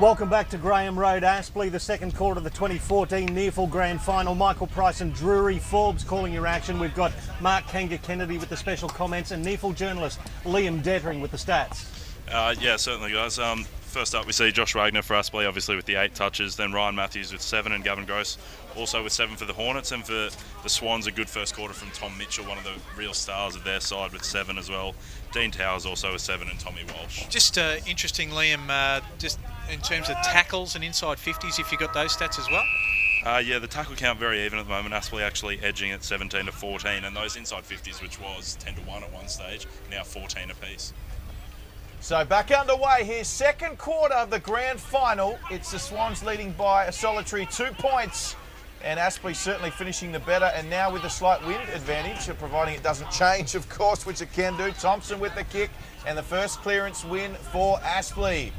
Welcome back to Graham Road, Aspley, the second quarter of the 2014 NEAFL Grand Final. Michael Price and Drury Forbes calling your action. We've got Mark Kanga-Kennedy with the special comments and NEAFL journalist Liam Dettering with the stats. Yeah, certainly, guys. First up, we see Josh Wagner for Aspley, obviously with the 8 touches. Then Ryan Matthews with 7 and Gavin Gross also with 7 for the Hornets. And for the Swans, a good first quarter from Tom Mitchell, one of the real stars of their side, with 7 as well. Dean Towers also with 7 and Tommy Walsh. Just interesting, Liam, just in terms of tackles and inside 50s, if you got those stats as well? Yeah, the tackle count very even at the moment. Aspley actually edging at 17 to 14, and those inside 50s, which was 10 to 1 at one stage, now 14 apiece. So back underway here, second quarter of the grand final. It's the Swans leading by a solitary 2 points, and Aspley certainly finishing the better, and now with a slight wind advantage, providing it doesn't change, of course, which it can do. Thompson with the kick, and the first clearance win for Aspley.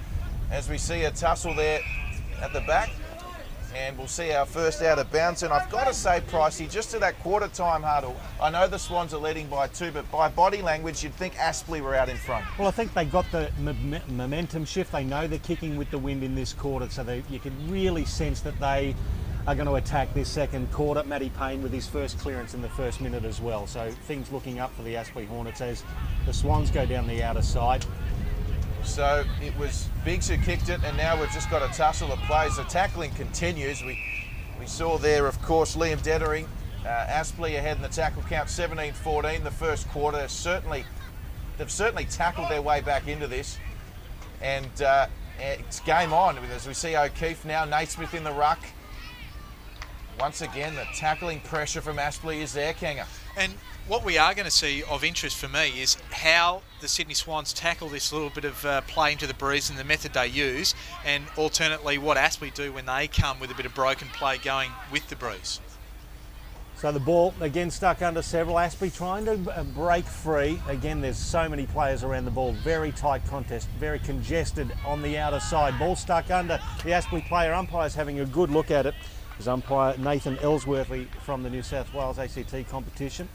As we see a tussle there at the back, and we'll see our first out of bounds. And I've got to say, Pricey, just to that quarter time huddle, I know the Swans are leading by 2, but by body language, you'd think Aspley were out in front. Well, I think they got the momentum shift. They know they're kicking with the wind in this quarter, so you can really sense that they are going to attack this second quarter. Matty Payne with his first clearance in the first minute as well. So things looking up for the Aspley Hornets as the Swans go down the outer side. So it was Biggs who kicked it, and now we've just got a tussle of plays. The tackling continues. We saw there, of course, Liam Dettering, Aspley ahead in the tackle count, 17-14 the first quarter. They've certainly tackled their way back into this, and it's game on. As we see O'Keefe now, Naismith in the ruck. Once again, the tackling pressure from Aspley is there, Kanga. And what we are going to see of interest for me is how the Sydney Swans tackle this little bit of play into the breeze and the method they use, and alternately what Aspley do when they come with a bit of broken play going with the breeze. So the ball again stuck under several. Aspley trying to break free. Again, there's so many players around the ball. Very tight contest, very congested on the outer side. Ball stuck under the Aspley player. Umpire's having a good look at it. As umpire Nathan Ellsworthy from the New South Wales ACT competition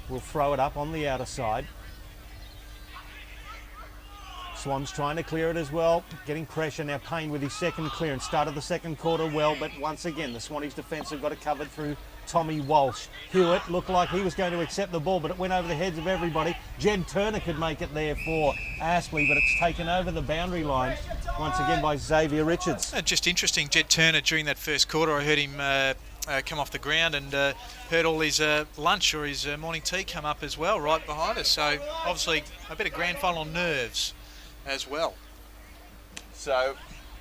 will throw it up on the outer side. Swans trying to clear it as well, getting pressure now. Payne with his second clearance. Started the second quarter well, but once again the Swannies defence have got it covered through Tommy Walsh. Hewitt looked like he was going to accept the ball, but it went over the heads of everybody. Jed Turner could make it there for Aspley, but it's taken over the boundary line once again by Xavier Richards. Just interesting, Jed Turner during that first quarter, I heard him come off the ground and heard all his lunch or his morning tea come up as well right behind us. So obviously a bit of grand final nerves as well. So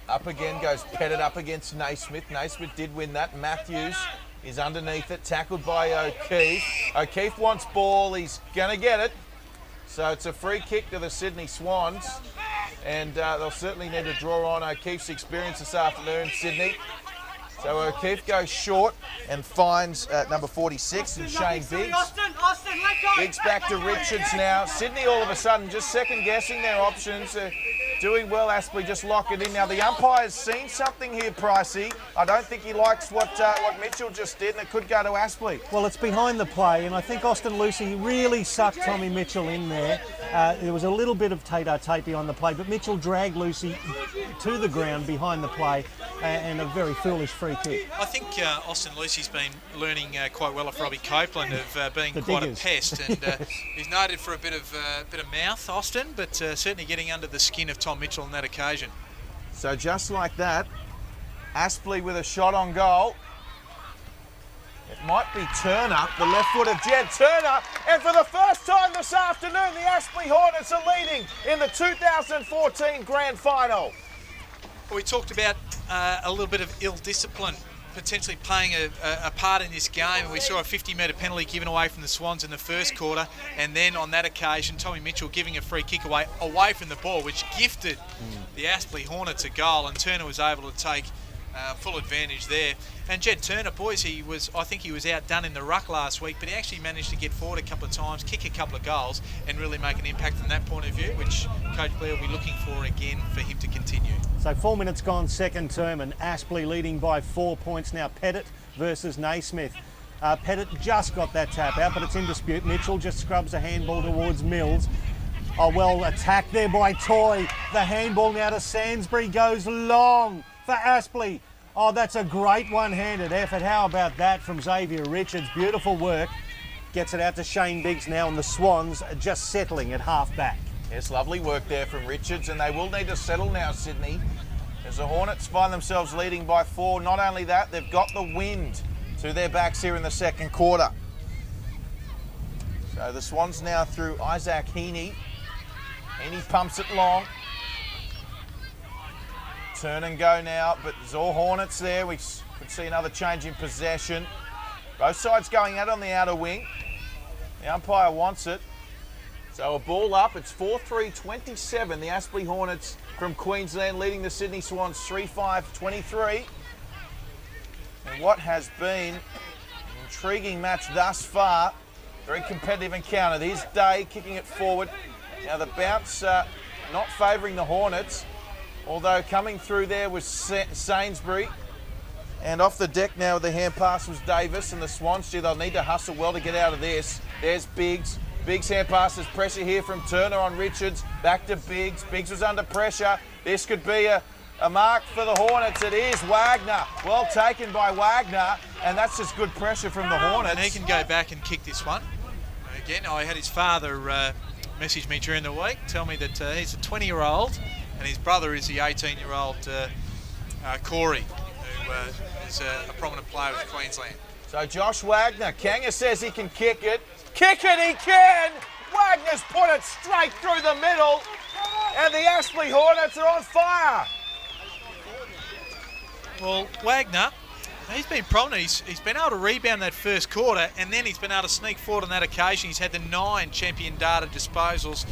up again goes Pettit up against Naismith. Naismith did win that. Matthews is underneath it, tackled by O'Keefe. O'Keefe wants ball, he's going to get it. So it's a free kick to the Sydney Swans, and they'll certainly need to draw on O'Keefe's experience this afternoon, Sydney. So O'Keefe goes short and finds number 46 and Shane Biggs. Biggs back to Richards now. Sydney all of a sudden just second guessing their options. Doing well, Aspley just lock it in. Now the umpire's seen something here, Pricey. I don't think he likes what Mitchell just did, and it could go to Aspley. Well, it's behind the play, and I think Austin Lucy really sucked Tommy Mitchell in there. There was a little bit of tate-a-tate behind the play, but Mitchell dragged Lucy to the ground behind the play, and a very foolish free kick. I think Austin Lucy's been learning quite well off Robbie Copeland of being quite a pest, and he's noted for a bit of mouth, Austin, but certainly getting under the skin of Tom Mitchell on that occasion. So just like that, Aspley with a shot on goal. It might be Turner, the left foot of Jed Turner, and for the first time this afternoon, the Aspley Hornets are leading in the 2014 Grand Final. Well, we talked about a little bit of ill discipline potentially playing a part in this game, and we saw a 50-metre penalty given away from the Swans in the first quarter, and then on that occasion Tommy Mitchell giving a free kick away from the ball, which gifted the Aspley Hornets a goal, and Turner was able to take full advantage there. And Jed Turner, boys, I think he was outdone in the ruck last week, but he actually managed to get forward a couple of times, kick a couple of goals, and really make an impact from that point of view, which Coach Blair will be looking for again for him to continue. So 4 minutes gone, second term, and Aspley leading by 4 points now. Pettit versus Naismith. Pettit just got that tap out, but it's in dispute. Mitchell just scrubs a handball towards Mills. Oh, well attacked there by Toy. The handball now to Sainsbury goes long for Aspley. Oh, that's a great one-handed effort. How about that from Xavier Richards? Beautiful work. Gets it out to Shane Biggs now, and the Swans are just settling at half-back. Yes, lovely work there from Richards, and they will need to settle now, Sydney, as the Hornets find themselves leading by 4. Not only that, they've got the wind to their backs here in the second quarter. So the Swans now through Isaac Heaney. Heaney pumps it long. Turn and go now, but there's all Hornets there. We could see another change in possession. Both sides going out on the outer wing. The umpire wants it. So a ball up. It's 4-3-27. The Aspley Hornets from Queensland leading the Sydney Swans 3-5-23. And what has been an intriguing match thus far. Very competitive encounter. There's Day kicking it forward. Now the bounce not favouring the Hornets. Although coming through there was Sainsbury. And off the deck now with the hand pass was Davis, and the Swans, they'll need to hustle well to get out of this. There's Biggs. Biggs hand passes, pressure here from Turner on Richards. Back to Biggs. Biggs was under pressure. This could be a mark for the Hornets. It is Wagner. Well taken by Wagner, and that's just good pressure from the Hornets. And he can go back and kick this one. Again, I had his father message me during the week, tell me that he's a 20-year-old, and his brother is the 18-year-old Corey, who is a prominent player with Queensland. So Josh Wagner, Kanga says he can kick it. Kick it, he can! Wagner's put it straight through the middle, and the Aspley Hornets are on fire. Well, Wagner, he's been prominent. He's been able to rebound that first quarter, and then he's been able to sneak forward on that occasion. He's had the 9 champion data disposals,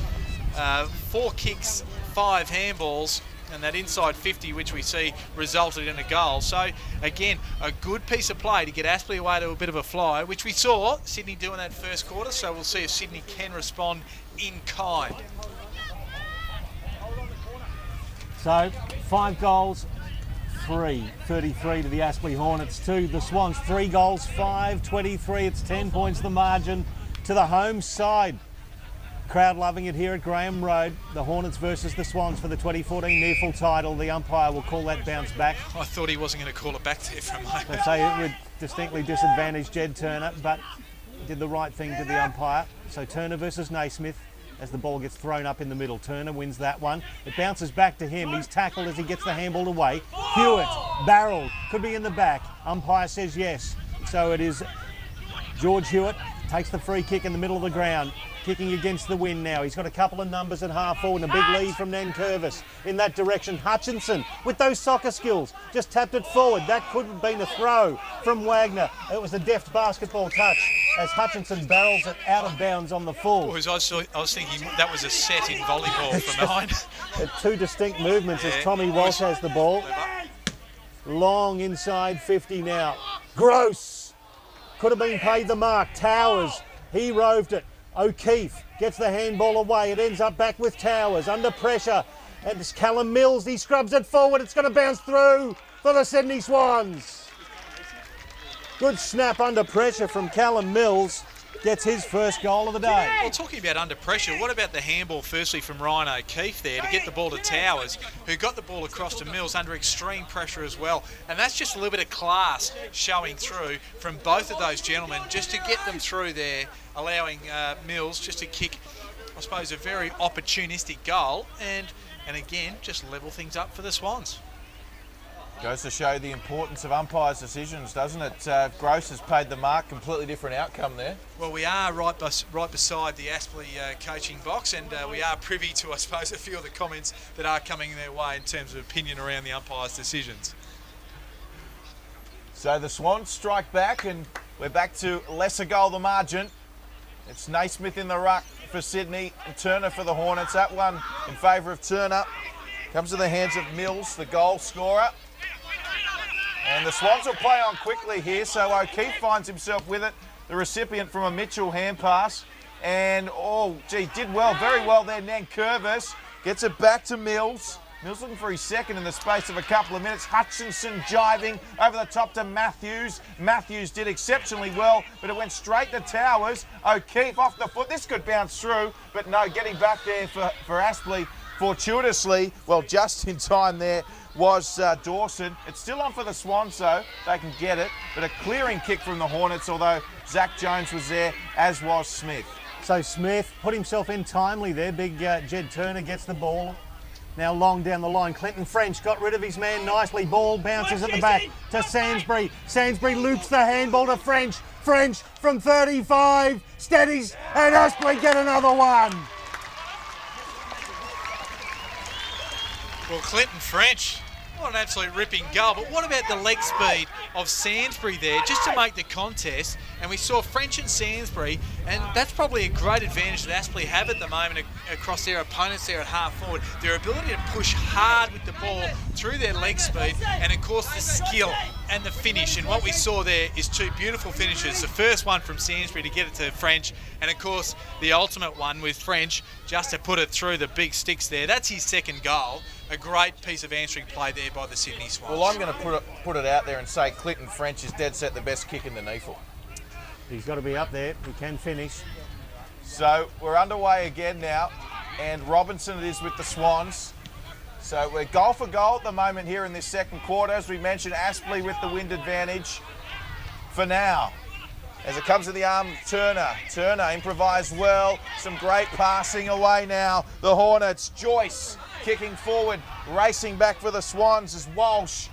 4 kicks, 5 handballs, and that inside 50, which we see resulted in a goal. So, again, a good piece of play to get Aspley away to a bit of a fly, which we saw Sydney do in that first quarter. So we'll see if Sydney can respond in kind. So 5 goals, 33 to the Aspley Hornets 2. The Swans 3 goals, 5-23. It's 10 points the margin to the home side. Crowd loving it here at Graham Road. The Hornets versus the Swans for the 2014 NEAFL title. The umpire will call that bounce back. I thought he wasn't going to call it back there for a moment. I'd say it would distinctly disadvantage Jed Turner, but did the right thing to the umpire. So Turner versus Naismith as the ball gets thrown up in the middle. Turner wins that one. It bounces back to him. He's tackled as he gets the handball away. Hewitt, barreled, could be in the back. Umpire says yes. So it is George Hewitt, takes the free kick in the middle of the ground. Kicking against the wind now. He's got a couple of numbers at half forward and a big lead from Nankervis in that direction. Hutchinson with those soccer skills just tapped it forward. That could have been a throw from Wagner. It was a deft basketball touch as Hutchinson barrels it out of bounds on the full. Boys, I was thinking that was a set in volleyball from behind. 2 distinct movements as Tommy Walsh has the ball. Long inside 50 now. Gross. Could have been paid the mark. Towers, he roved it. O'Keefe gets the handball away. It ends up back with Towers under pressure. And it's Callum Mills. He scrubs it forward. It's going to bounce through for the Sydney Swans. Good snap under pressure from Callum Mills. Gets his first goal of the day. Well, talking about under pressure, what about the handball firstly from Ryan O'Keefe there to get the ball to Towers, who got the ball across to Mills under extreme pressure as well. And that's just a little bit of class showing through from both of those gentlemen just to get them through there, allowing Mills just to kick, I suppose, a very opportunistic goal and again, just level things up for the Swans. Goes to show the importance of umpires' decisions, doesn't it? Gross has paid the mark, completely different outcome there. Well, we are right beside the Aspley coaching box, and we are privy to, I suppose, a few of the comments that are coming their way in terms of opinion around the umpires' decisions. So the Swans strike back, and we're back to lesser goal the margin. It's Naismith in the ruck for Sydney, and Turner for the Hornets. That one in favour of Turner comes to the hands of Mills, the goal scorer. And the Swans will play on quickly here, so O'Keefe finds himself with it, the recipient from a Mitchell hand pass. And, oh, gee, did well, very well there, Nankervis. Gets it back to Mills. Mills looking for his second in the space of a couple of minutes. Hutchinson jiving over the top to Matthews. Matthews did exceptionally well, but it went straight to Towers. O'Keefe off the foot. This could bounce through, but no, getting back there for Aspley fortuitously, well, just in time there was Dawson. It's still on for the Swans, though. They can get it, but a clearing kick from the Hornets, although Zach Jones was there, as was Smith. So Smith put himself in timely there. Big Jed Turner gets the ball. Now long down the line, Clinton French got rid of his man nicely. Ball bounces at the back to Sansbury. Sansbury loops the handball to French. French from 35, steadies, and Aspley get another one. Well, Clinton French, what an absolute ripping goal. But what about the leg speed of Sansbury there, just to make the contest? And we saw French and Sansbury, and that's probably a great advantage that Aspley have at the moment across their opponents there at half forward. Their ability to push hard with the ball through their leg speed, and of course the skill and the finish. And what we saw there is two beautiful finishes. The first one from Sansbury to get it to French, and of course the ultimate one with French just to put it through the big sticks there. That's his second goal. A great piece of answering play there by the Sydney Swans. Well, I'm going to put it out there and say Clinton French is dead set the best kick in the NEAFL. He's got to be up there. He can finish. So we're underway again now, and Robinson it is with the Swans. So we're goal for goal at the moment here in this second quarter. As we mentioned, Aspley with the wind advantage for now. As it comes to the arm, Turner improvised well. Some great passing away now. The Hornets, Joyce kicking forward, racing back for the Swans is Walsh.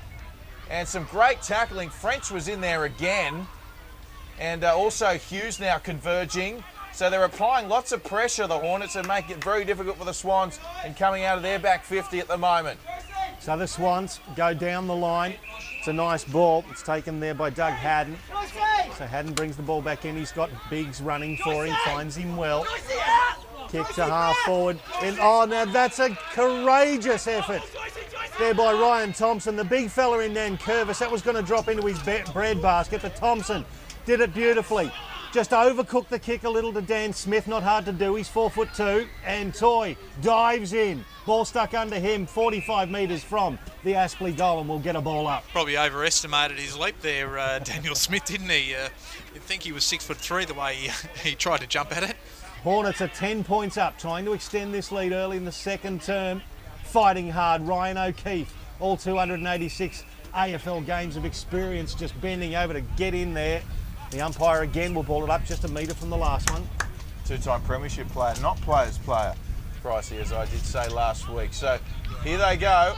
And some great tackling. French was in there again. And also Hughes now converging. So they're applying lots of pressure, the Hornets, and making it very difficult for the Swans and coming out of their back 50 at the moment. So the Swans go down the line. It's a nice ball. It's taken there by Doug Haddon. So Haddon brings the ball back in. He's got Biggs running for him, finds him well. Kick to half forward. And oh, now that's a courageous effort there by Ryan Thompson. The big fella in Nankervis, that was going to drop into his bread basket, but Thompson did it beautifully. Just overcooked the kick a little to Dan Smith, not hard to do. He's 4'2", and Toy dives in. Ball stuck under him, 45 metres from the Aspley goal, and will get a ball up. Probably overestimated his leap there, Daniel Smith, didn't he? You'd think he was 6'3" the way he tried to jump at it. Hornets are 10 points up, trying to extend this lead early in the second term. Fighting hard, Ryan O'Keefe, all 286 AFL games of experience, just bending over to get in there. The umpire again will ball it up just a metre from the last one. Two-time premiership player, not players player, Pricey, as I did say last week. So here they go.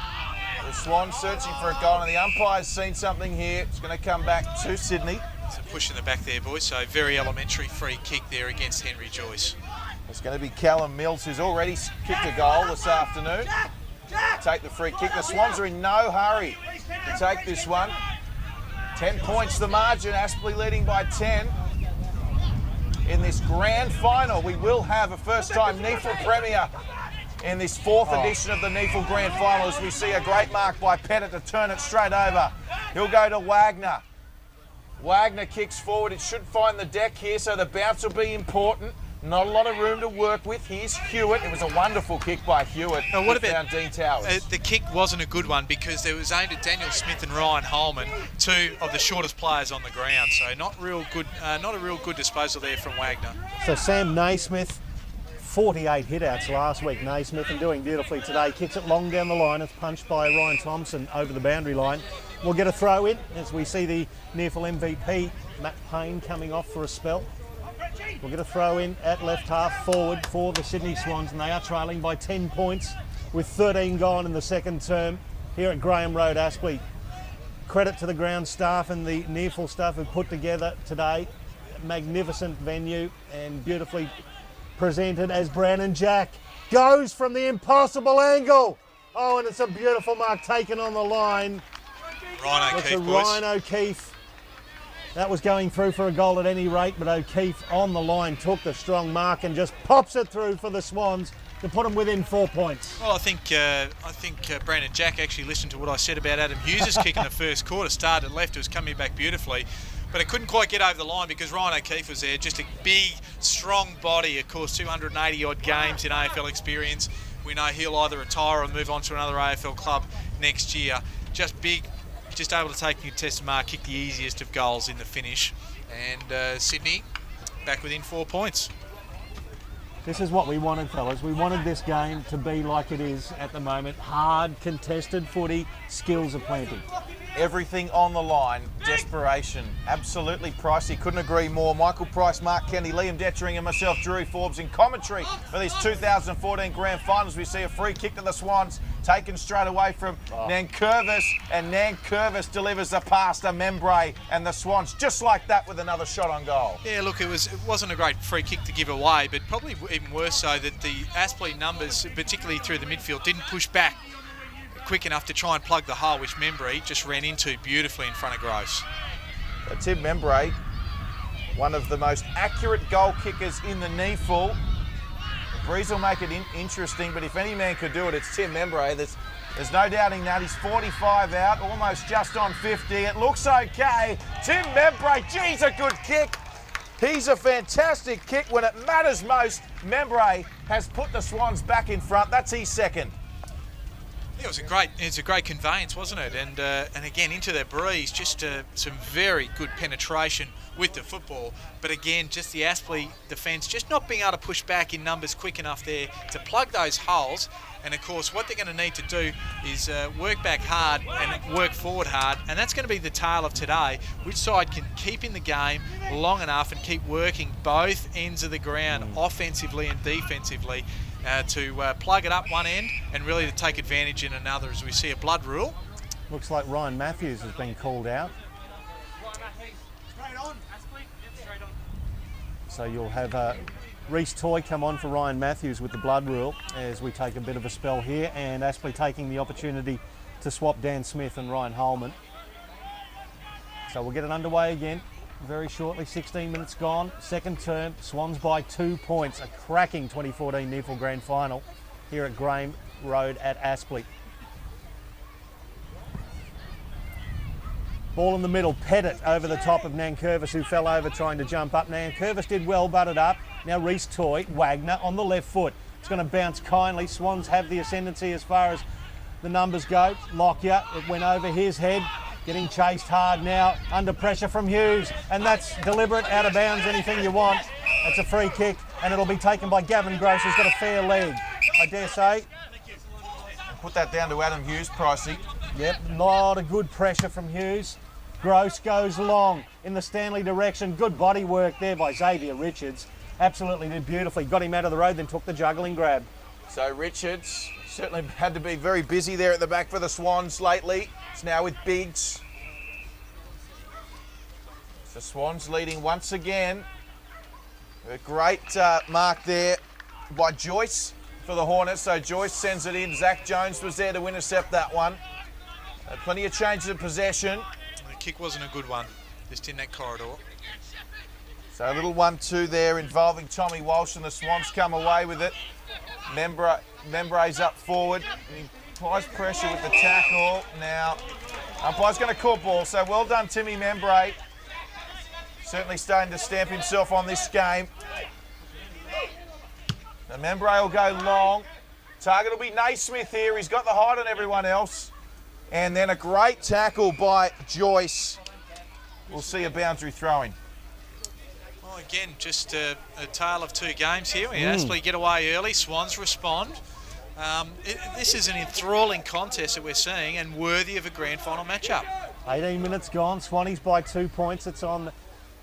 The Swans searching for a goal, and the umpire's seen something here. It's going to come back to Sydney. It's a push in the back there, boys. So very elementary free kick there against Henry Joyce. It's going to be Callum Mills, who's already kicked a goal this afternoon. Take the free kick. The Swans are in no hurry to take this one. 10 points the margin, Aspley leading by 10. In this grand final, we will have a first-time NEAFL Premier in this fourth edition of the NEAFL Grand Final, as we see a great mark by Pettit to turn it straight over. He'll go to Wagner. Wagner kicks forward. It should find the deck here, so the bounce will be important. Not a lot of room to work with. Here's Hewitt. It was a wonderful kick by Hewitt. Now, what about Dean Towers? The kick wasn't a good one because it was aimed at Daniel Smith and Ryan Holman, two of the shortest players on the ground. So not a real good disposal there from Wagner. So Sam Naismith, 48 hitouts last week. Naismith, and doing beautifully today. Kicks it long down the line. It's punched by Ryan Thompson over the boundary line. We'll get a throw in as we see the NEAFL MVP, Matt Payne, coming off for a spell. We'll get a throw in at left half forward for the Sydney Swans, and they are trailing by 10 points with 13 gone in the second term here at Graham Road, Aspley. Credit to the ground staff and the NEAFL staff who put together today. Magnificent venue and beautifully presented as Brandon Jack goes from the impossible angle. Oh, and it's a beautiful mark taken on the line. Ryan O'Keefe, boys. Ryan O'Keefe. That was going through for a goal at any rate, but O'Keefe on the line took the strong mark and just pops it through for the Swans to put them within 4 points. Well, I think Brandon Jack actually listened to what I said about Adam Hughes' kick in the first quarter. Started left, it was coming back beautifully, but it couldn't quite get over the line because Ryan O'Keefe was there. Just a big, strong body, of course, 280 odd games in AFL experience. we know he'll either retire or move on to another AFL club next year. Just big, just able to take a contested mark, kick the easiest of goals in the finish. And Sydney back within 4 points. This is what we wanted, fellas. We wanted this game to be like it is at the moment. Hard, contested footy, skills are plenty. Everything on the line, desperation, absolutely pricey. Couldn't agree more. Michael Price, Mark Kenny, Liam Dettering and myself, Drew Forbes, in commentary for these 2014 Grand Finals. We see a free kick to the Swans, taken straight away from Nankervis, and Nankervis delivers the pass to Membrey, and the Swans just like that with another shot on goal. Yeah, look, it wasn't a great free kick to give away, but probably even worse so that the Aspley numbers, particularly through the midfield, didn't push back quick enough to try and plug the hole, which Membrey just ran into beautifully in front of Gross. So Tim Membrey, one of the most accurate goal kickers in the NEAFL. Breeze will make it interesting, but if any man could do it, it's Tim Membrey. There's no doubting that. He's 45 out, almost just on 50. It looks okay. Tim Membrey, geez, a good kick. He's a fantastic kick when it matters most. Membrey has put the Swans back in front. That's his second. Yeah, it was a great conveyance, wasn't it? And again, into the breeze, just some very good penetration with the football. But again, just the Aspley defence just not being able to push back in numbers quick enough there to plug those holes. And of course, what they're going to need to do is work back hard and work forward hard. And that's going to be the tale of today. Which side can keep in the game long enough and keep working both ends of the ground, offensively and defensively, to plug it up one end and really to take advantage in another, as we see a blood rule. Looks like Ryan Matthews has been called out. So you'll have Reece Toy come on for Ryan Matthews with the blood rule as we take a bit of a spell here, and Aspley taking the opportunity to swap Dan Smith and Ryan Holman. So we'll get it underway again very shortly. 16 minutes gone, second term. Swans by 2 points. A cracking 2014 NEAFL Grand Final here at Graham Road at Aspley. Ball in the middle, Pettit over the top of Nankervis, who fell over trying to jump up. Nankervis did well, butted up. Now Reece Toy, Wagner on the left foot. It's going to bounce kindly. Swans have the ascendancy as far as the numbers go. Lockyer, it went over his head. Getting chased hard now, under pressure from Hughes, and that's deliberate, out of bounds, anything you want. It's a free kick, and it'll be taken by Gavin Gross, who's got a fair leg, I dare say. Put that down to Adam Hughes, Pricey. Yep, a lot of good pressure from Hughes. Gross goes long in the Stanley direction. Good body work there by Xavier Richards. Absolutely did beautifully. Got him out of the road, then took the juggling grab. So Richards certainly had to be very busy there at the back for the Swans lately. It's now with Biggs. The Swans leading once again. A great mark there by Joyce for the Hornets. So Joyce sends it in. Zach Jones was there to intercept that one. Plenty of changes of possession. The kick wasn't a good one, just in that corridor. So a little 1-2 there involving Tommy Walsh, and the Swans come away with it. Membrey's up forward. He applies pressure with the tackle. Now, umpire's going to call ball. So well done, Timmy Membrey. Certainly starting to stamp himself on this game. Now Membrey will go long. Target will be Naismith here. He's got the height on everyone else. And then a great tackle by Joyce. We'll see a boundary throwing. Well, again, just a tale of two games here. Aspley get away early, Swans respond. This is an enthralling contest that we're seeing and worthy of a grand final matchup. 18 minutes gone, Swannies by 2 points. It's on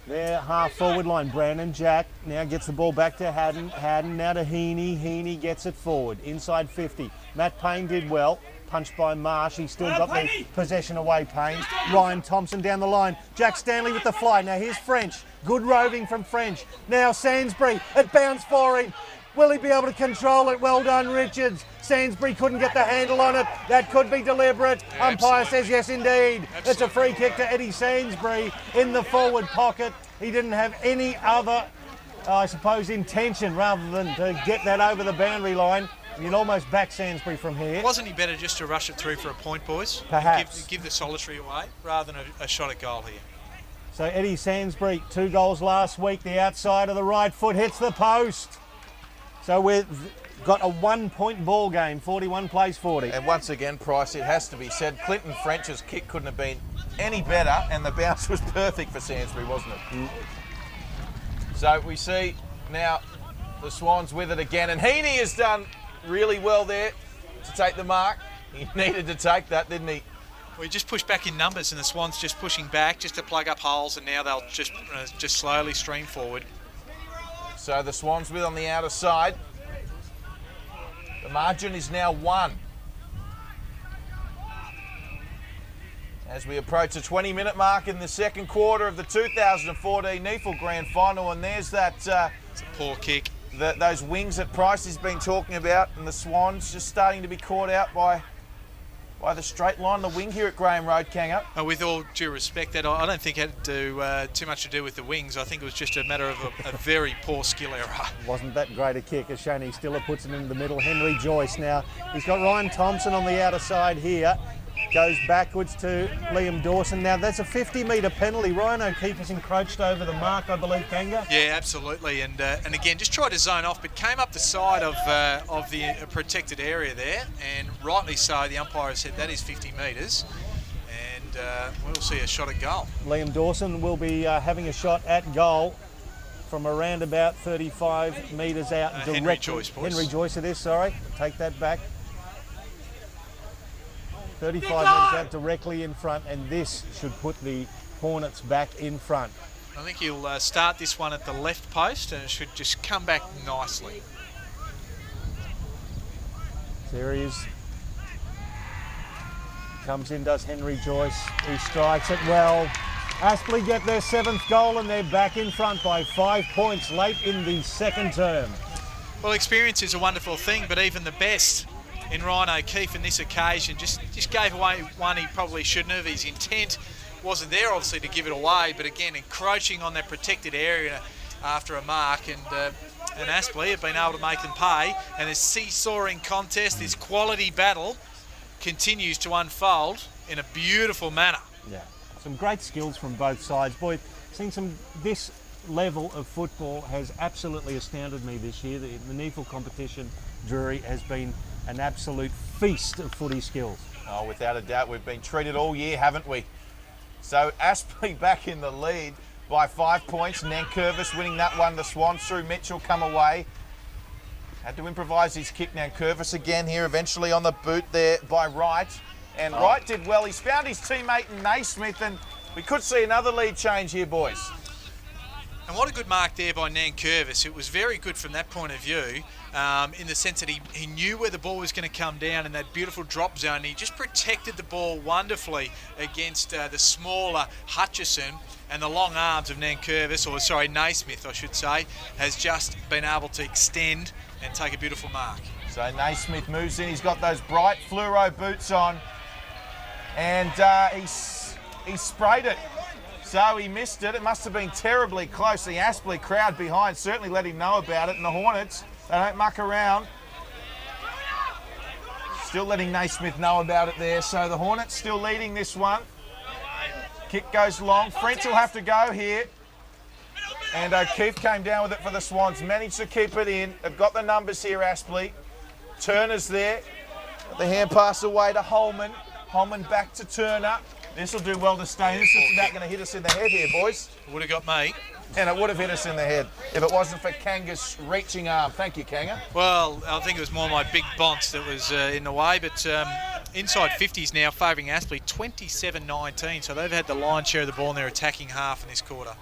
their half forward line. Brandon Jack now gets the ball back to Haddon. Haddon now to Heaney. Heaney gets it forward, inside 50. Matt Payne did well. Punched by Marsh. He's still got the possession away, Payne. Ryan Thompson down the line. Jack Stanley with the fly. Now here's French. Good roving from French. Now Sainsbury. It bounced for him. Will he be able to control it? Well done, Richards. Sainsbury couldn't get the handle on it. That could be deliberate. Yeah, umpire says yes, indeed. Absolutely. It's a free kick to Eddie Sainsbury in the forward pocket. He didn't have any other, I suppose, intention rather than to get that over the boundary line. You'd almost back Sainsbury from here. Wasn't he better just to rush it through for a point, boys? Perhaps. Give the solitary away rather than a shot at goal here. So Eddie Sainsbury, 2 goals last week. The outside of the right foot hits the post. So we've got a 1 point ball game, 41 plays 40. And once again, Price, it has to be said, Clinton French's kick couldn't have been any better, and the bounce was perfect for Sainsbury, wasn't it? So we see now the Swans with it again, and Heaney has done really well there to take the mark. He needed to take that, didn't he? We just pushed back in numbers, and the Swans just pushing back just to plug up holes, and now they'll just slowly stream forward. So the Swans with on the outer side. The margin is now 1. As we approach the 20-minute mark in the second quarter of the 2014 NEAFL Grand Final, and there's that It's a poor kick. those wings that Price has been talking about, and the Swans just starting to be caught out by the straight line, the wing here at Graham Road, Kanga. With all due respect, that I don't think it had too much to do with the wings. I think it was just a matter of a very poor skill error. Wasn't that great a kick as Shani Stiller puts it in the middle. Henry Joyce now. He's got Ryan Thompson on the outer side here. Goes backwards to Liam Dawson. Now that's a 50-metre penalty. Ryan O'Keefe has encroached over the mark, I believe, Kanga. Yeah, absolutely. And again, just tried to zone off, but came up the side of the protected area there. And rightly so, the umpire said that is 50 metres. And we'll see a shot at goal. Liam Dawson will be having a shot at goal from around about 35 metres out. Henry Joyce, boys. Henry Joyce it is, sorry. Take that back. 35 metres out directly in front, and this should put the Hornets back in front. I think he'll start this one at the left post, and it should just come back nicely. There he is. Comes in, does Henry Joyce. He strikes it well. Aspley get their 7th goal, and they're back in front by 5 points late in the second term. Well, experience is a wonderful thing, but even the best in Ryan O'Keefe in this occasion just gave away one he probably shouldn't have. His intent wasn't there, obviously, to give it away, but again, encroaching on that protected area after a mark, and Aspley have been able to make them pay. And this seesawing contest, this quality battle, continues to unfold in a beautiful manner. Yeah, some great skills from both sides. Boy, seeing this level of football has absolutely astounded me this year. The NEAFL competition, Drury, has been an absolute feast of footy skills. Oh, without a doubt, we've been treated all year, haven't we? So Aspley back in the lead by 5 points. Nankervis winning that one. The Swans through Mitchell come away. Had to improvise his kick. Nankervis again here, eventually on the boot there by Wright. And Wright did well. He's found his teammate Naismith, and we could see another lead change here, boys. And what a good mark there by Nankervis. It was very good from that point of view, in the sense that he knew where the ball was going to come down in that beautiful drop zone. He just protected the ball wonderfully against the smaller Hutchison, and the long arms of Naismith, I should say, has just been able to extend and take a beautiful mark. So Naismith moves in. He's got those bright fluoro boots on, and he sprayed it. So he missed it. It must have been terribly close. The Aspley crowd behind certainly let him know about it. And the Hornets, they don't muck around. Still letting Naismith know about it there. So the Hornets still leading this one. Kick goes long. French will have to go here. And O'Keefe came down with it for the Swans. Managed to keep it in. They've got the numbers here, Aspley. Turner's there. The hand pass away to Holman. Holman back to Turner. This will do well to stay. This is about going to hit us in the head here, boys. Would have got me. And it would have hit us in the head if it wasn't for Kanga's reaching arm. Thank you, Kanga. Well, I think it was more my big bonce that was in the way, but inside 50s now favouring Aspley, 27-19. So they've had the lion's share of the ball in their attacking half in this quarter.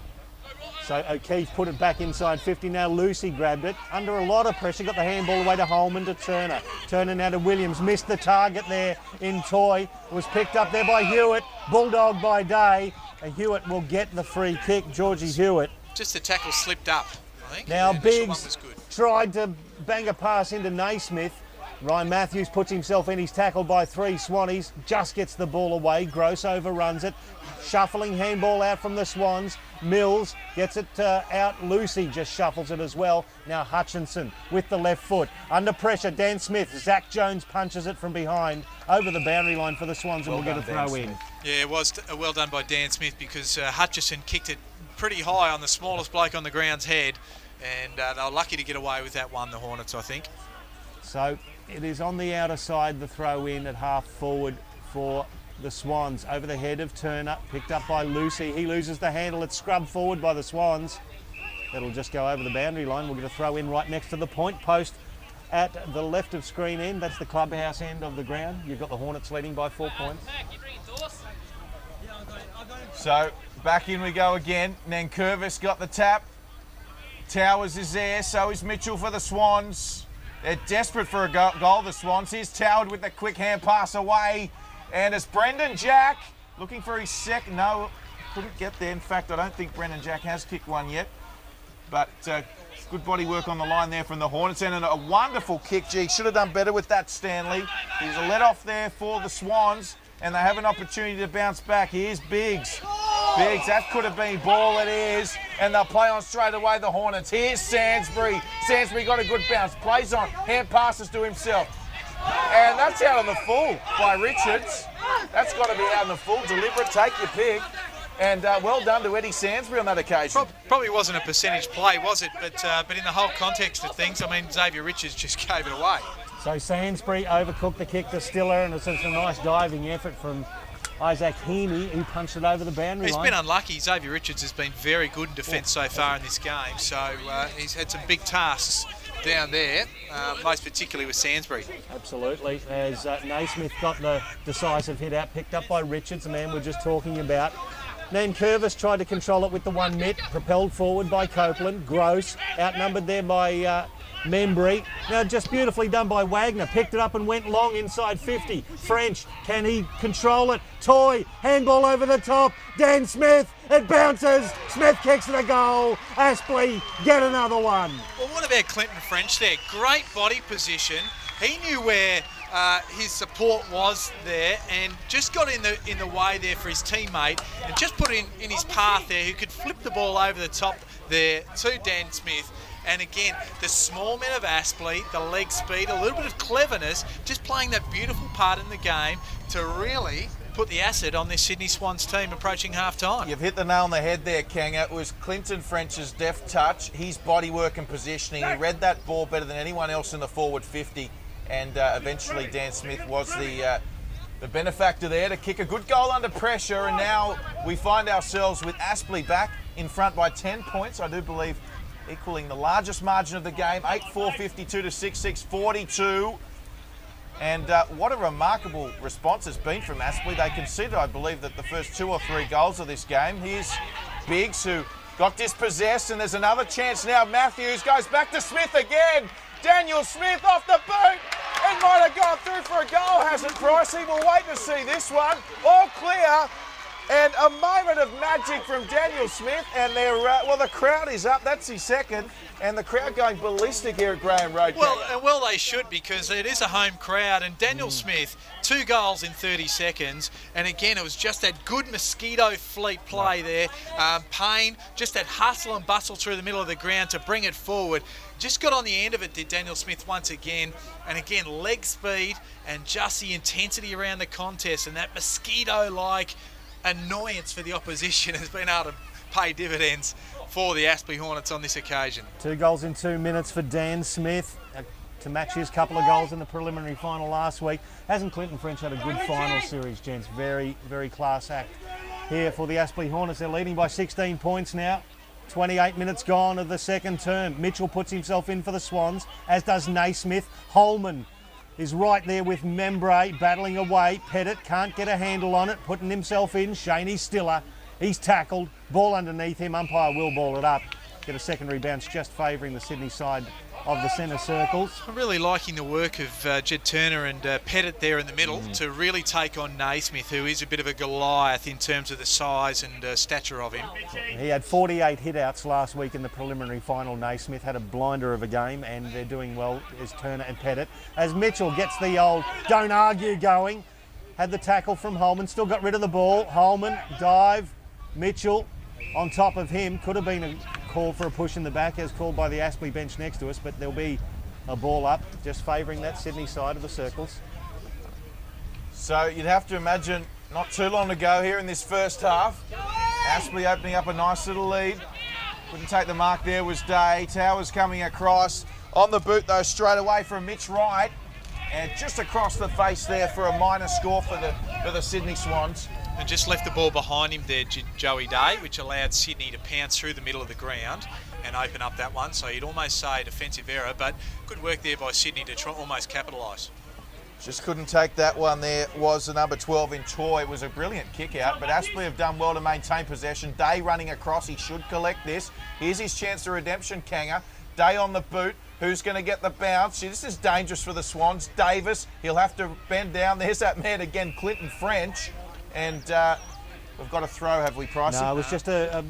So O'Keefe put it back inside 50. Now Lucy grabbed it. Under a lot of pressure, got the handball away to Holman to Turner. Turner now to Williams. Missed the target there in Toy. Was picked up there by Hewitt. Bulldog by Day. And Hewitt will get the free kick. Georgie Hewitt. Just the tackle slipped up, I think. Now Biggs tried to bang a pass into Naismith. Ryan Matthews puts himself in. He's tackled by 3 Swannies. Just gets the ball away. Gross overruns it. Shuffling handball out from the Swans. Mills gets it out. Lucy just shuffles it as well. Now Hutchinson with the left foot. Under pressure, Dan Smith. Zach Jones punches it from behind over the boundary line for the Swans, and we'll get a throw in. Yeah, it was well done by Dan Smith, because Hutchison kicked it pretty high on the smallest bloke on the ground's head, and they were lucky to get away with that one, the Hornets, I think. So it is on the outer side, the throw in at half forward for the Swans. Over the head of Turner, picked up by Lucy. He loses the handle. It's scrubbed forward by the Swans. It'll just go over the boundary line. We'll get a throw in right next to the point post at the left of screen end. That's the clubhouse end of the ground. You've got the Hornets leading by 4 points. So back in we go again. Nankervis got the tap. Towers is there, so is Mitchell for the Swans. They're desperate for a goal, the Swans. Here's Toward with the quick hand pass away. And it's Brendan Jack looking for his second. No, couldn't get there. In fact, I don't think Brendan Jack has kicked one yet. But good body work on the line there from the Hornets. And a wonderful kick. Gee, should have done better with that, Stanley. He's a let off there for the Swans. And they have an opportunity to bounce back. Here's Biggs. Biggs, that could have been ball, it is. And they'll play on straight away, the Hornets. Here's Sansbury. Sansbury got a good bounce. Plays on. Hand passes to himself. And that's out on the full by Richards. That's got to be out on the full. Deliberate, take your pick. And well done to Eddie Sansbury on that occasion. Probably wasn't a percentage play, was it? But in the whole context of things, I mean, Xavier Richards just gave it away. So Sansbury overcooked the kick to Stiller, and it's just a nice diving effort from Isaac Heaney, who punched it over the boundary line. He's been unlucky. Xavier Richards has been very good in defence so far in this game, so he's had some big tasks down there, most particularly with Sansbury. Absolutely, as Naismith got the decisive hit out, picked up by Richards, the man we're just talking about. Nankervis tried to control it with the one mitt, propelled forward by Copeland. Gross, outnumbered there by Membrey. Now just beautifully done by Wagner. Picked it up and went long inside 50. French, can he control it? Toy, handball over the top. Dan Smith, it bounces. Smith kicks it a goal. Aspley, get another one. Well, what about Clinton French there? Great body position. He knew where his support was there and just got in the way there for his teammate and just put in his path there, who could flip the ball over the top there to Dan Smith. And again, the small men of Aspley, the leg speed, a little bit of cleverness, just playing that beautiful part in the game to really put the acid on this Sydney Swans team approaching half-time. You've hit the nail on the head there, Kanga. It was Clinton French's deft touch, his body work and positioning. He read that ball better than anyone else in the forward 50. And eventually Dan Smith was the benefactor there to kick a good goal under pressure. And now we find ourselves with Aspley back in front by 10 points, I do believe, equaling the largest margin of the game, 8-4, 52 to 6-6, 42. And what a remarkable response it's been from Aspley. They conceded, I believe, that the first 2 or 3 goals of this game. Here's Biggs, who got dispossessed, and there's another chance now. Matthews goes back to Smith again. Daniel Smith off the boot. It might have gone through for a goal, hasn't Pricey? We'll wait to see this one. All clear. And a moment of magic from Daniel Smith, and they're, well, the crowd is up. That's his second, and the crowd going ballistic here at Graham Road. Well, they should, because it is a home crowd, and Daniel Smith, 2 goals in 30 seconds, and again, it was just that good mosquito fleet play there. Payne, just that hustle and bustle through the middle of the ground to bring it forward. Just got on the end of it, did Daniel Smith once again, and again, leg speed and just the intensity around the contest, and that mosquito-like annoyance for the opposition has been able to pay dividends for the Aspley Hornets on this occasion. 2 goals in 2 minutes for Dan Smith to match his couple of goals in the preliminary final last week. Hasn't Clinton French had a good final series, gents? Very, very class act here for the Aspley Hornets. They're leading by 16 points now. 28 minutes gone of the second term. Mitchell puts himself in for the Swans, as does Naismith. Holman is right there with Membrey battling away. Pettit can't get a handle on it, putting himself in. Shaney Stiller, he's tackled. Ball underneath him. Umpire will ball it up. Get a secondary bounce just favouring the Sydney side of the centre circles. I'm really liking the work of Jed Turner and Pettit there in the middle to really take on Naismith, who is a bit of a Goliath in terms of the size and stature of him. He had 48 hit-outs last week in the preliminary final. Naismith had a blinder of a game, and they're doing well as Turner and Pettit. As Mitchell gets the old don't argue going, had the tackle from Holman, still got rid of the ball. Holman, dive, Mitchell on top of him. Could have been a call for a push in the back as called by the Aspley bench next to us, but there'll be a ball up just favouring that Sydney side of the circles. So you'd have to imagine not too long to go here in this first half. Aspley opening up a nice little lead. Couldn't take the mark there was Day. Towers coming across. On the boot though straight away from Mitch Wright. And just across the face there for a minor score for the Sydney Swans. And just left the ball behind him there, Joey Day, which allowed Sydney to pounce through the middle of the ground and open up that one. So you'd almost say a defensive error, but good work there by Sydney to try almost capitalise. Just couldn't take that one there, was the number 12 in Toy. It was a brilliant kick out, but Aspley have done well to maintain possession. Day running across, he should collect this. Here's his chance to redemption, Kanga. Day on the boot. Who's going to get the bounce? This is dangerous for the Swans. Davis, he'll have to bend down. There's that man again, Clinton French. And we've got a throw, have we, Pricey? No, it was just a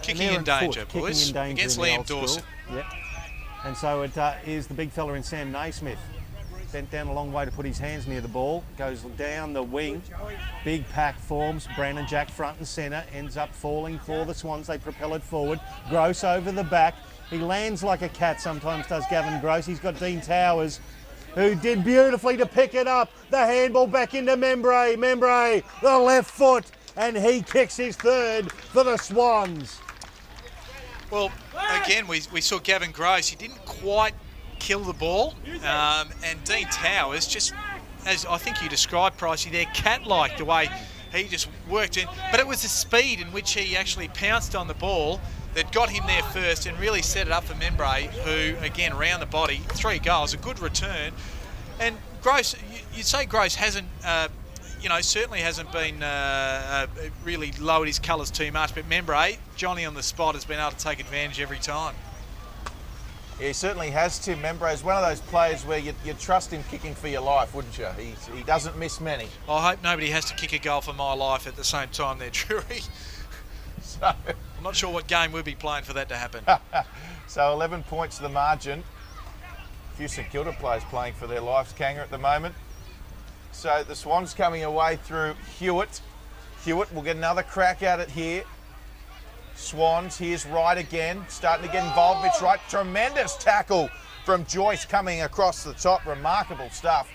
kicking in danger, boys, kicking in danger against in the Liam old school. Dawson. Yep. And so it is the big fella in Sam Naismith. Bent down a long way to put his hands near the ball. Goes down the wing. Big pack forms. Brandon Jack front and centre. Ends up falling for the Swans. They propel it forward. Gross over the back. He lands like a cat sometimes, does Gavin Gross. He's got Dean Towers, who did beautifully to pick it up. The handball back into Membrey. Membrey, the left foot, and he kicks his third for the Swans. Well, again, we saw Gavin Gross. He didn't quite kill the ball. And Dean Towers, just as I think you described, Pricey, there, cat-like, the way he just worked in. But it was the speed in which he actually pounced on the ball that got him there first and really set it up for Membrey, who, again, round the body, 3 goals, a good return. And Gross, you'd say Gross hasn't, certainly hasn't been really lowered his colours too much, but Membrey, Johnny on the spot, has been able to take advantage every time. Yeah, he certainly has, Tim. Membrey is one of those players where you'd trust him kicking for your life, wouldn't you? He doesn't miss many. I hope nobody has to kick a goal for my life at the same time there, Drury. So, I'm not sure what game we'll be playing for that to happen. So 11 points to the margin. A few St Kilda players playing for their lives, Kanga, at the moment. So the Swans coming away through Hewitt. Hewitt will get another crack at it here. Swans, here's Wright again, starting to get involved. Mitch Wright, tremendous tackle from Joyce coming across the top. Remarkable stuff.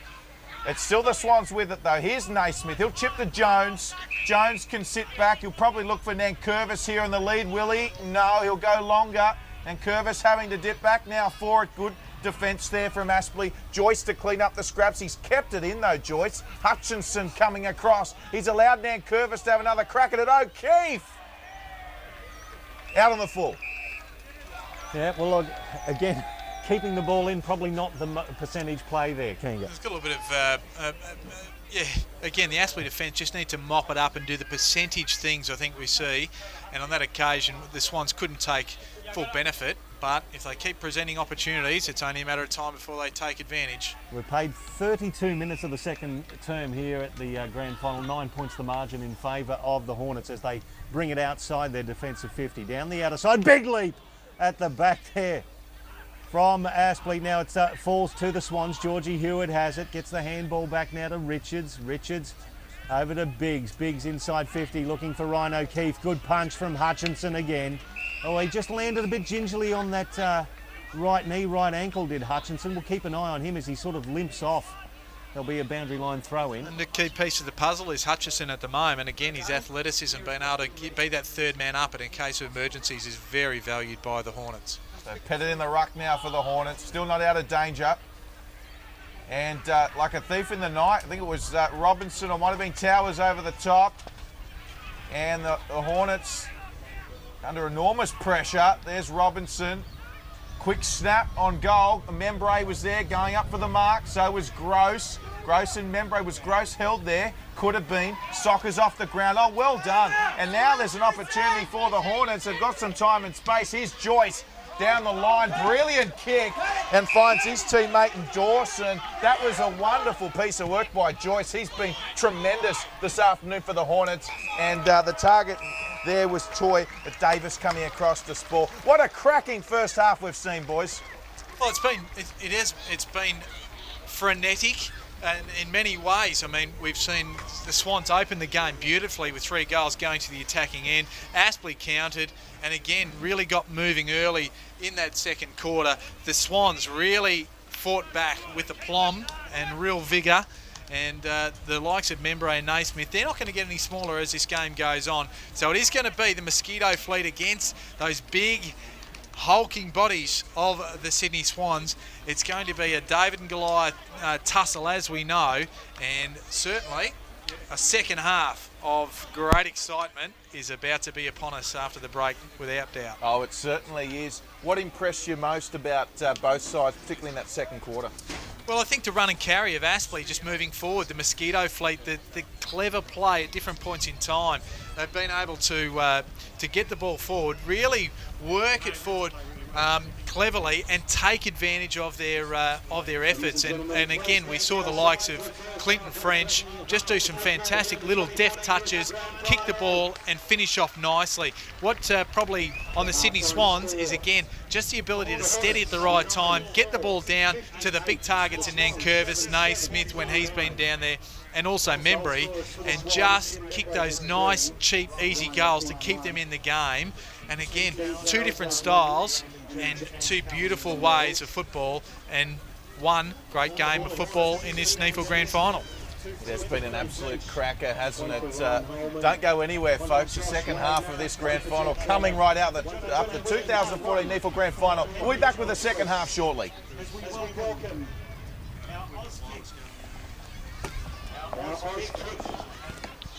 It's still the Swans with it though. Here's Naismith. He'll chip to Jones. Jones can sit back. He'll probably look for Nankervis here in the lead. Will he? No, he'll go longer. Nankervis having to dip back now for it. Good defence there from Aspley. Joyce to clean up the scraps. He's kept it in though, Joyce. Hutchinson coming across. He's allowed Nankervis to have another crack at it. O'Keefe out on the full. Yeah, well, again, keeping the ball in, probably not the percentage play there, Kanga. There's got a little bit of, again, the Aspley defence just need to mop it up and do the percentage things I think we see. And on that occasion, the Swans couldn't take full benefit. But if they keep presenting opportunities, it's only a matter of time before they take advantage. We've played 32 minutes of the second term here at the grand final. 9 points the margin in favour of the Hornets as they bring it outside their defensive 50. Down the outer side, big leap at the back there from Aspley. Now it falls to the Swans. Georgie Hewitt has it, gets the handball back now to Richards. Richards over to Biggs. Biggs inside 50 looking for Ryan O'Keefe. Good punch from Hutchinson again. Oh, he just landed a bit gingerly on that right knee, right ankle, did Hutchinson. We'll keep an eye on him as he sort of limps off. There'll be a boundary line throw in. And the key piece of the puzzle is Hutchinson at the moment. Again, his athleticism, being able to be that third man up in case of emergencies, is very valued by the Hornets. So petted in the ruck now for the Hornets. Still not out of danger. And like a thief in the night, I think it was Robinson or might have been Towers over the top. And the Hornets under enormous pressure. There's Robinson. Quick snap on goal. Membrey was there going up for the mark. So was Gross. Gross and Membrey. Was Gross held there? Could have been. Soccer's off the ground. Oh, well done. And now there's an opportunity for the Hornets. They've got some time and space. Here's Joyce down the line. Brilliant kick. And finds his teammate in Dawson. That was a wonderful piece of work by Joyce. He's been tremendous this afternoon for the Hornets. And the target there was Toy, but Davis coming across to Spore. What a cracking first half we've seen, boys. Well, it's been frenetic, and in many ways. I mean, we've seen the Swans open the game beautifully with 3 goals going to the attacking end. Aspley countered, and again really got moving early in that second quarter. The Swans really fought back with aplomb and real vigour. and the likes of Membrey and Naismith, they're not going to get any smaller as this game goes on. So it is going to be the Mosquito fleet against those big hulking bodies of the Sydney Swans. It's going to be a David and Goliath tussle, as we know, and certainly a second half of great excitement is about to be upon us after the break, without doubt. Oh, it certainly is. What impressed you most about both sides, particularly in that second quarter? Well, I think the run and carry of Aspley just moving forward, the Mosquito fleet, the clever play at different points in time. They've been able to get the ball forward, really work it forward cleverly and take advantage of their efforts. And again, we saw the likes of Clinton French just do some fantastic little deft touches, kick the ball and finish off nicely. What probably on the Sydney Swans is, again, just the ability to steady at the right time, get the ball down to the big targets in Nankervis, Naismith when he's been down there, and also Membrey, and just kick those nice, cheap, easy goals to keep them in the game. And again, two different styles and two beautiful ways of football, and one great game of football in this NEAFL Grand Final. It's been an absolute cracker, hasn't it? Don't go anywhere, folks. The second half of this Grand Final coming right out the 2014 NEAFL Grand Final. We'll be back with the second half shortly.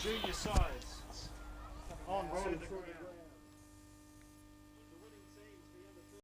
Junior sides on to the ground.